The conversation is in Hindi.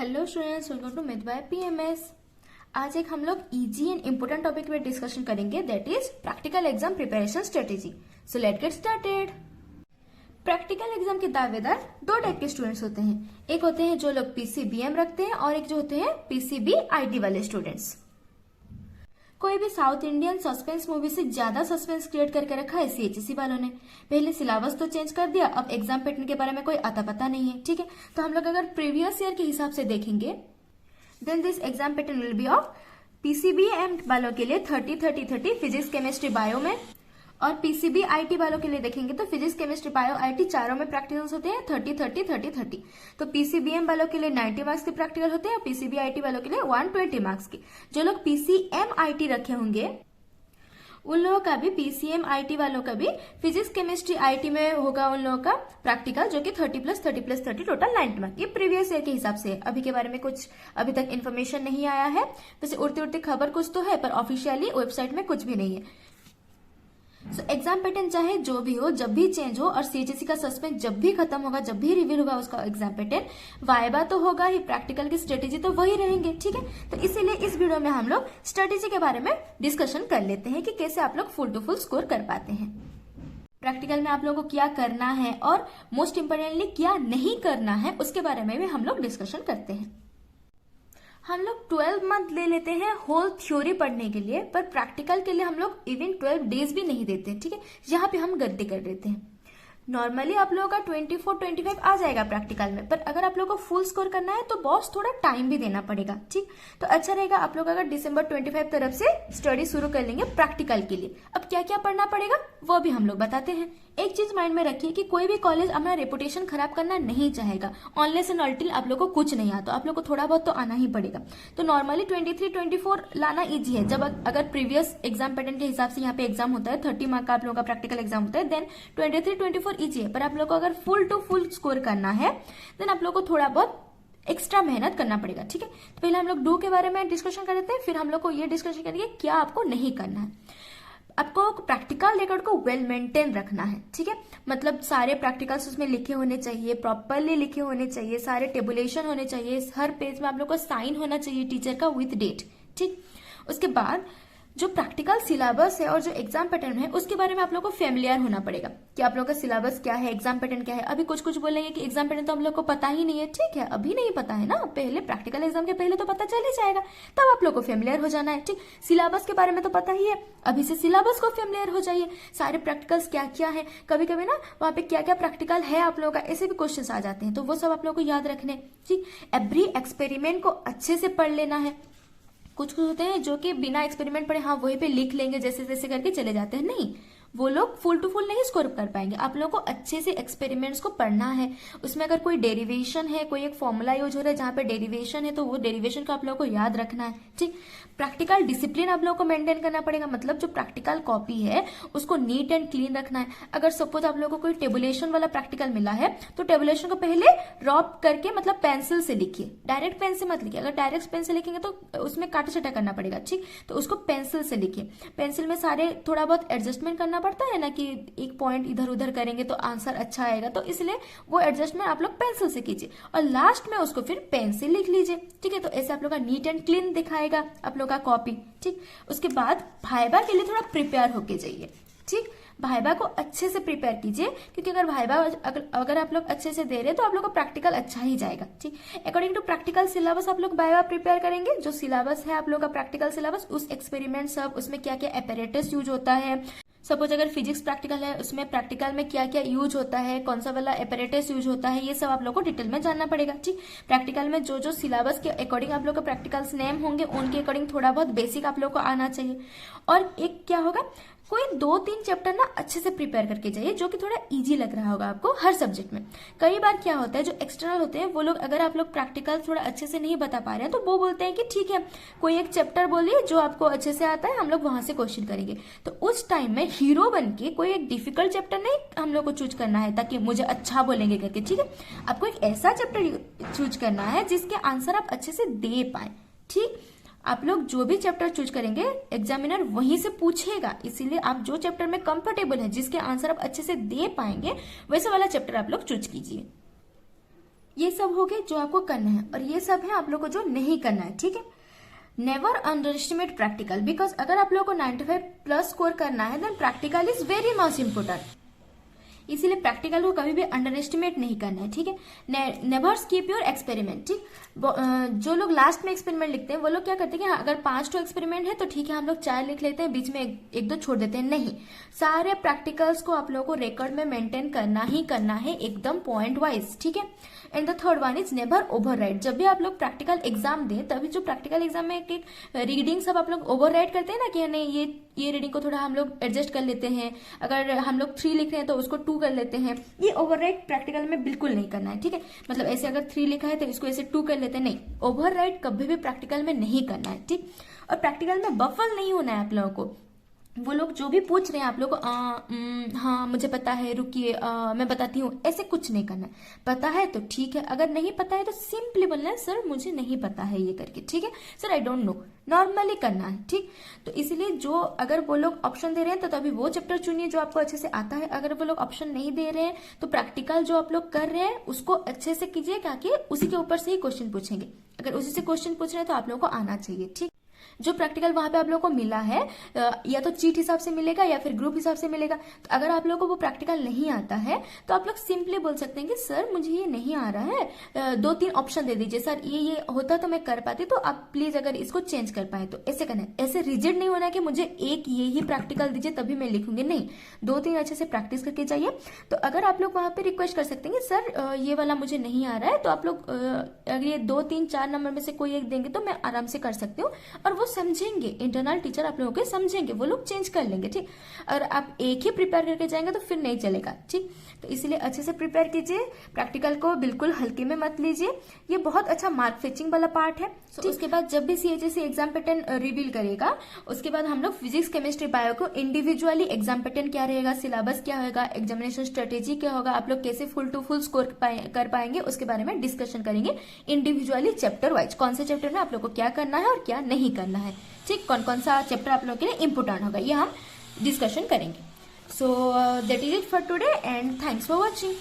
Hello students, welcome to mid by PMS. आज एक हम लोग इजी एंड इम्पोर्टेंट टॉपिक पे डिस्कशन करेंगे, that is practical exam preparation strategy. So let get started. Practical exam के दावेदार दो टाइप के स्टूडेंट्स होते हैं। एक होते हैं जो लोग पीसीबीएम रखते हैं और एक जो होते हैं पीसीबी आईटी वाले स्टूडेंट्स। कोई भी साउथ इंडियन सस्पेंस मूवी से ज्यादा सस्पेंस क्रिएट करके रखा है सीएचएसई वालों ने। पहले सिलेबस तो चेंज कर दिया, अब एग्जाम पैटर्न के बारे में कोई अता पता नहीं है। ठीक है, तो हम लोग अगर प्रीवियस ईयर के हिसाब से देखेंगे then this exam pattern will be of PCBM वालों के लिए 30-30-30 फिजिक्स केमिस्ट्री बायो में, और पीसीबी आईटी वालों के लिए देखेंगे तो फिजिक्स केमिस्ट्री बायो आईटी चारों में प्रैक्टिकल्स होते हैं 30-30-30-30। तो पीसीबीएम वालों के लिए 90 मार्क्स के प्रैक्टिकल होते हैं, पीसीबी आईटी वालों के लिए 120 मार्क्स के। जो लोग पीसीएम आईटी रखे होंगे उन लोगों का भी, पीसीएम आईटी वालों का भी फिजिक्स केमिस्ट्री आईटी में होगा उन लोगों का प्रैक्टिकल, जो कि 30+30+30 टोटल 90 मार्क्स। ये प्रीवियस ईयर के हिसाब से। अभी के बारे में कुछ अभी तक इन्फॉर्मेशन नहीं आया है, वैसे उड़ती उड़ती खबर कुछ तो है पर ऑफिशियली वेबसाइट में कुछ भी नहीं है। सो एग्जाम पैटर्न चाहे जो भी हो, जब भी चेंज हो, और सीएचएसई का सस्पेंस जब भी खत्म होगा, जब भी रिवील होगा उसका एग्जाम पैटर्न, वाइवा तो होगा ही, प्रैक्टिकल की स्ट्रेटेजी तो वही रहेंगे। ठीक है, तो इसीलिए इस वीडियो में हम लोग स्ट्रेटेजी के बारे में डिस्कशन कर लेते हैं कि कैसे आप लोग फुल टू फुल स्कोर कर पाते हैं। प्रैक्टिकल में आप लोगों को क्या करना है और मोस्ट इंपोर्टेंटली क्या नहीं करना है, उसके बारे में भी हम लोग डिस्कशन करते हैं। हम लोग 12 मंथ ले लेते हैं होल थ्योरी पढ़ने के लिए, पर प्रैक्टिकल के लिए हम लोग इवन 12 डेज भी नहीं देते। ठीक है, यहाँ पे हम गलती कर देते हैं। नॉर्मली आप लोगों का 24-25 आ जाएगा प्रैक्टिकल में, पर अगर आप लोगों को फुल स्कोर करना है तो बॉस थोड़ा टाइम भी देना पड़ेगा। ठीक, तो अच्छा रहेगा आप लोग अगर दिसंबर 25 तरफ से स्टडी शुरू कर लेंगे प्रैक्टिकल के लिए। अब क्या क्या पढ़ना पड़ेगा वो भी हम लोग बताते हैं। एक चीज माइंड में रखिए कि कोई भी कॉलेज अपना रेपुटेशन खराब करना नहीं चाहेगा। ऑनलेस एंड अनटिल आप लोग को कुछ नहीं आता, आप लोग को थोड़ा बहुत तो आना ही पड़ेगा। तो नॉर्मली 23-24 लाना इजी है। जब अगर प्रीवियस एग्जाम पैटर्न के हिसाब से यहाँ पे एग्जाम होता है, 30 मार्क का आप लोगों का प्रैक्टिकल एग्जाम होता है, देन 23-24 इजी है। पर आप लोग को अगर फुल टू फुल स्कोर करना है देन आप लोग को थोड़ा बहुत एक्स्ट्रा मेहनत करना पड़ेगा। ठीक है, तो पहले हम लोग डू के बारे में डिस्कशन कर लेते हैं, फिर हम लोग को ये डिस्कशन करेंगे क्या आपको नहीं करना है। आपको प्रैक्टिकल रिकॉर्ड को वेल मेंटेन रखना है। ठीक है, मतलब सारे प्रैक्टिकल्स उसमें लिखे होने चाहिए, प्रॉपरली लिखे होने चाहिए, सारे टेबुलेशन होने चाहिए, हर पेज में आप लोग को साइन होना चाहिए टीचर का विथ डेट। ठीक, उसके बाद जो प्रैक्टिकल सिलेबस है और जो एग्जाम पैटर्न है उसके बारे में आप लोग को फेमिलियर होना पड़ेगा कि आप लोग का सिलेबस क्या है, एग्जाम पैटर्न क्या है। अभी कुछ बोलेंगे कि एग्जाम पैटर्न तो हम लोग को पता ही नहीं है। ठीक है, अभी नहीं पता है ना, पहले प्रैक्टिकल एग्जाम के पहले तो पता चल ही जाएगा, तब आप लोग को फेमिलियर हो जाना है। ठीक, सिलेबस के बारे में तो पता ही है, अभी से सिलेबस को फेमिलियर हो जाइए। सारे प्रैक्टिकल्स क्या क्या है, कभी कभी ना वहां पे क्या क्या प्रैक्टिकल है आप लोगों का, ऐसे भी क्वेश्चन आ जाते हैं, तो वो सब आप लोग को याद रखने। ठीक, एवरी एक्सपेरिमेंट को अच्छे से पढ़ लेना है। कुछ होते हैं जो कि बिना एक्सपेरिमेंट पढ़े हाँ वहीं पे लिख लेंगे, जैसे जैसे करके चले जाते हैं, नहीं, वो लोग फुल टू फुल नहीं स्कोर कर पाएंगे। आप लोगों को अच्छे से एक्सपेरिमेंट्स को पढ़ना है। उसमें अगर कोई डेरिवेशन है, कोई एक फॉर्मूला यूज हो रहा है जहां पे डेरिवेशन है, तो वो डेरिवेशन को आप लोगों को याद रखना है। ठीक, प्रैक्टिकल डिसिप्लिन आप लोगों को मेंटेन करना पड़ेगा, मतलब जो प्रैक्टिकल कॉपी है उसको नीट एंड क्लीन रखना है। अगर सपोज आप लोगों को कोई टेबुलेशन वाला प्रैक्टिकल मिला है तो टेबुलेशन को पहले रॉप करके, मतलब पेंसिल से लिखिए, डायरेक्ट पेन से मत लिखिए। अगर डायरेक्ट पेन से लिखेंगे तो उसमें काटा छटा करना पड़ेगा। ठीक, तो उसको पेंसिल से लिखिए। पेंसिल में सारे थोड़ा बहुत एडजस्टमेंट करना पड़ता है ना, कि एक पॉइंट इधर उधर करेंगे तो आंसर अच्छा आएगा, तो इसलिए वो एडजस्टमेंट आप लोग पेंसिल से कीजिए और लास्ट में उसको फिर पेन से लिख लीजिए। ठीक है, तो ऐसे आप लोग का नीट एंड क्लीन दिखाएगा आप लोग का कॉपी। ठीक, उसके बाद भाइबा के लिए थोड़ा प्रिपेयर होके जाइए। ठीक, भाइबा को अच्छे से प्रिपेयर कीजिए, क्योंकि अगर भाइबा अगर आप लोग अच्छे से दे रहे हैं तो आप लोग का प्रैक्टिकल अच्छा ही जाएगा। ठीक, अकॉर्डिंग टू प्रैक्टिकल सिलेबस आप लोग भाइबा प्रिपेयर करेंगे। जो सिलेबस है आप लोग का प्रैक्टिकल सिलेबस, उस एक्सपेरिमेंट सब, उसमें क्या क्या एपरेटस यूज होता है, सपोज अगर फिजिक्स प्रैक्टिकल है उसमें प्रैक्टिकल में क्या क्या यूज होता है, कौन सा वाला एपरेटस यूज होता है, ये सब आप लोग को डिटेल में जानना पड़ेगा। ठीक, प्रैक्टिकल में जो जो सिलेबस के अकॉर्डिंग आप लोग का प्रैक्टिकल्स नेम होंगे उनके अकॉर्डिंग थोड़ा बहुत बेसिक आप लोग को आना चाहिए। और एक क्या होगा, कोई 2-3 चैप्टर ना अच्छे से प्रिपेयर करके जाइए, जो कि थोड़ा इजी लग रहा होगा आपको हर सब्जेक्ट में। कई बार क्या होता है, जो एक्सटर्नल होते हैं वो लोग, अगर आप लोग प्रैक्टिकल थोड़ा अच्छे से नहीं बता पा रहे हैं तो वो बोलते हैं कि ठीक है कोई एक चैप्टर बोलिए जो आपको अच्छे से आता है, हम लोग वहां से क्वेश्चन करेंगे। तो उस टाइम में हीरो बन के कोई एक डिफिकल्ट चैप्टर नहीं हम लोग को चूज करना है ताकि मुझे अच्छा बोलेंगे करके। ठीक है, आपको एक ऐसा चैप्टर चूज करना है जिसके आंसर आप अच्छे से दे पाए। ठीक, आप लोग जो भी चैप्टर चूज करेंगे एग्जामिनर वहीं से पूछेगा, इसीलिए आप जो चैप्टर में कंफर्टेबल है, जिसके आंसर आप अच्छे से दे पाएंगे, वैसे वाला चैप्टर आप लोग चूज कीजिए। ये सब हो गए जो आपको करना है, और ये सब है आप लोग को जो नहीं करना है, ठीक है। Never underestimate practical, because अगर आप लोगों को 95 प्लस स्कोर करना है then practical is very much important, इसीलिए प्रैक्टिकल को कभी भी अंडर एस्टिमेट नहीं करना है, ठीक है। नेवर स्किप योर एक्सपेरिमेंट, ठीक। जो लोग लास्ट में एक्सपेरिमेंट लिखते हैं वो लोग क्या करते हैं कि अगर 5 एक्सपेरिमेंट है तो ठीक है हम लोग 4 लिख लेते हैं, बीच में एक दो छोड़ देते हैं, नहीं, सारे प्रैक्टिकल्स को आप लोगों को रिकॉर्ड में मेंटेन करना ही करना है, एकदम पॉइंट वाइज, ठीक है। And the third one is never overwrite. जब भी आप लोग प्रैक्टिकल एग्जाम दें तभी जो प्रैक्टिकल एग्जाम में एक रीडिंग सब आप लोग ओवरराइट करते हैं ना कि नहीं ये रीडिंग को थोड़ा हम लोग एडजस्ट कर लेते हैं, अगर हम लोग 3 लिख रहे हैं तो उसको 2 कर लेते हैं, ये ओवरराइट प्रैक्टिकल में बिल्कुल नहीं करना है, ठीक है। मतलब ऐसे अगर 3 लिखा है तो इसको ऐसे 2 कर लेते हैं, नहीं, ओवरराइट कभी भी प्रैक्टिकल में नहीं करना है, ठीक। और प्रैक्टिकल में बफल नहीं होना है आप लोगों को। वो लोग जो भी पूछ रहे हैं आप लोग को हाँ मुझे पता है, रुकिए मैं बताती हूँ, ऐसे कुछ नहीं करना है। पता है तो ठीक है, अगर नहीं पता है तो सिंपली बोलना है सर मुझे नहीं पता है ये करके, ठीक है, sir I don't know, normally करना है, ठीक। तो इसलिए जो अगर वो लोग ऑप्शन दे रहे हैं तो तभी वो चैप्टर चुनिए जो आपको अच्छे से आता है। अगर वो लोग ऑप्शन नहीं दे रहे हैं तो प्रैक्टिकल जो आप लोग कर रहे हैं उसको अच्छे से कीजिए, ताकि उसी के ऊपर से ही क्वेश्चन पूछेंगे। अगर उसी से क्वेश्चन पूछ रहे हैं तो आप लोगों को आना चाहिए, ठीक। जो प्रैक्टिकल वहां पे आप लोगों को मिला है या तो चीट हिसाब से मिलेगा या फिर ग्रुप हिसाब से मिलेगा। तो अगर आप लोगों को वो प्रैक्टिकल नहीं आता है तो आप लोग सिंपली बोल सकते हैं कि सर मुझे ये नहीं आ रहा है, 2-3 ऑप्शन दे दीजिए, सर ये होता तो मैं कर पाती, तो आप प्लीज अगर इसको चेंज कर पाए तो ऐसे करना है। ऐसे रिजिड नहीं होना है कि मुझे एक ये ही प्रैक्टिकल दीजिए तभी मैं लिखूंगी, नहीं, 2-3 अच्छे से प्रैक्टिस करके जाइए। तो अगर आप लोग वहां पे रिक्वेस्ट कर सकते हैं सर ये वाला मुझे नहीं आ रहा है, तो आप लोग अगर ये 2-3-4 नंबर में से कोई एक देंगे तो मैं आराम से कर सकती हूँ, और वो समझेंगे, इंटरनल टीचर आप लोगों के समझेंगे, वो लोग चेंज कर लेंगे, ठीक। अगर आप एक ही प्रिपेयर करके जाएंगे तो फिर नहीं चलेगा, ठीक। तो इसलिए अच्छे से प्रिपेयर कीजिए, प्रैक्टिकल को बिल्कुल हल्के में मत लीजिए, ये बहुत अच्छा मार्क फिचिंग वाला पार्ट है। तो उसके बाद जब भी सीएचएससी एग्जाम पैटर्न रिवील करेगा उसके बाद हम लोग फिजिक्स केमिस्ट्री बायो को इंडिविजुअली एग्जाम पैटर्न क्या रहेगा, सिलेबस क्या होगा, एग्जामिनेशन स्ट्रेटेजी क्या होगा, आप लोग कैसे फुल टू फुल स्कोर कर पाएंगे उसके बारे में डिस्कशन करेंगे इंडिविजुअली चैप्टर वाइज, कौन से चैप्टर में आप लोग को क्या करना है और क्या नहीं करना है, ठीक, कौन कौन सा चैप्टर आप लोगों के लिए इंपोर्टेंट होगा, ये हम डिस्कशन करेंगे। So that is it for today and thanks for watching.